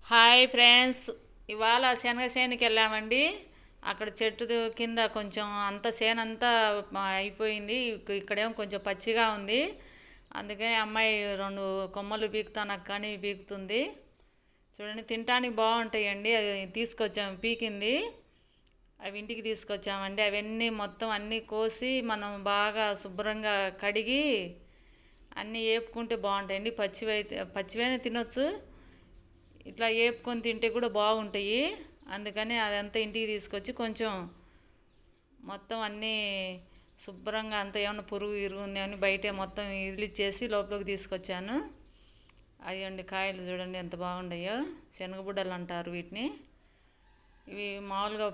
Hi friends. ఇవాళ శనగ చేనుకి వెళ్ళామండి. అక్కడ చెట్టు కింద కొంచెం అంత చేను అంతా అయిపోయింది. ఇక్కడేమో కొంచెం పచ్చిగా ఉంది. అందుకని అమ్మాయి రెండు కొమ్మలు పీకుతానక్క అని పీకుతుంది. చూడండి, తినటానికి బాగుంటాయండి. అది తీసుకొచ్చాము, పీకింది. అవి ఇంటికి తీసుకొచ్చామండి. అవన్నీ మొత్తం అన్నీ కోసి మనం బాగా శుభ్రంగా కడిగి అన్నీ వేపుకుంటే బాగుంటాయండి. పచ్చివైనా తినొచ్చు, ఇట్లా వేపుకొని తింటే కూడా బాగుంటాయి. అందుకని అదంతా ఇంటికి తీసుకొచ్చి కొంచెం మొత్తం అన్నీ శుభ్రంగా అంతా ఏమన్నా పురుగు ఇరుగు ఉంది అని బయటే మొత్తం ఇదిలిచ్చేసి లోపలికి తీసుకొచ్చాను. అయ్యండి కాయలు చూడండి ఎంత బాగుండాయో. శనగబుడ్డలు అంటారు వీటిని. ఇవి మామూలుగా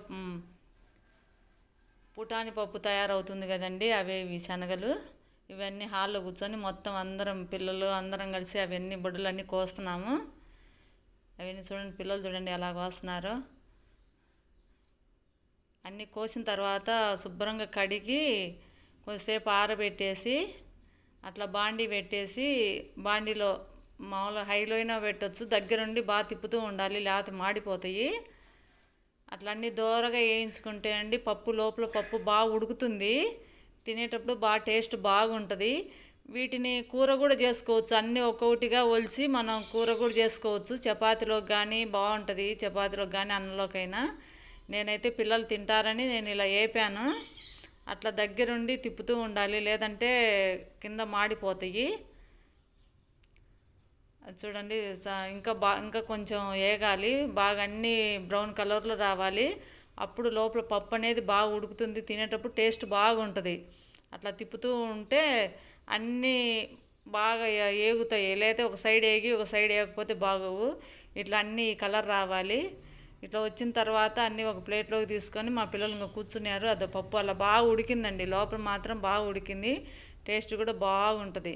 పుటాని పప్పు తయారవుతుంది కదండి, అవే ఇవి శనగలు. ఇవన్నీ హాల్లో కూర్చొని మొత్తం అందరం పిల్లలు అందరం కలిసి అవన్నీ బుడ్డలన్నీ కోస్తున్నాము. అవన్నీ చూడండి, పిల్లలు చూడండి ఎలా కోస్తున్నారో. అన్నీ కోసిన తర్వాత శుభ్రంగా కడిగి కొద్దిసేపు ఆరబెట్టేసి అట్లా బాండీ పెట్టేసి, బాండీలో మామూలుగా హైలో అయినా పెట్టచ్చు, దగ్గరుండి బాగా తిప్పుతూ ఉండాలి, లేకపోతే మాడిపోతాయి. అట్లా అన్నీ దోరగా వేయించుకుంటే అండి పప్పు లోపల పప్పు బాగా ఉడుకుతుంది. తినేటప్పుడు బాగా టేస్ట్ బాగుంటుంది. వీటిని కూర కూడా చేసుకోవచ్చు. అన్నీ ఒక్కొక్కటిగా ఒలిసి మనం కూర కూడా చేసుకోవచ్చు. చపాతీలోకి కానీ బాగుంటుంది, చపాతీలోకి కానీ అన్నంలోకైనా. నేనైతే పిల్లలు తింటారని నేను ఇలా వేపాను. అట్లా దగ్గరుండి తిప్పుతూ ఉండాలి, లేదంటే కింద మాడిపోతాయి. అది చూడండి, ఇంకా కొంచెం వేగాలి, బాగా అన్నీ బ్రౌన్ కలర్లో రావాలి. అప్పుడు లోపల పప్పు అనేది బాగా ఉడుకుతుంది, తినేటప్పుడు టేస్ట్ బాగుంటుంది. అట్లా తిప్పుతూ ఉంటే అన్నీ బాగా ఏగుతాయి. లేకపోతే ఒక సైడ్ ఏగి ఒక సైడ్ వేయకపోతే బాగోవు. ఇట్లా అన్నీ కలర్ రావాలి. ఇట్లా వచ్చిన తర్వాత అన్నీ ఒక ప్లేట్లోకి తీసుకొని మా పిల్లలు ఇంకా కూర్చున్నారు. అది పప్పు అలా బాగా ఉడికిందండి, లోపల మాత్రం బాగా ఉడికింది, టేస్ట్ కూడా బాగుంటుంది.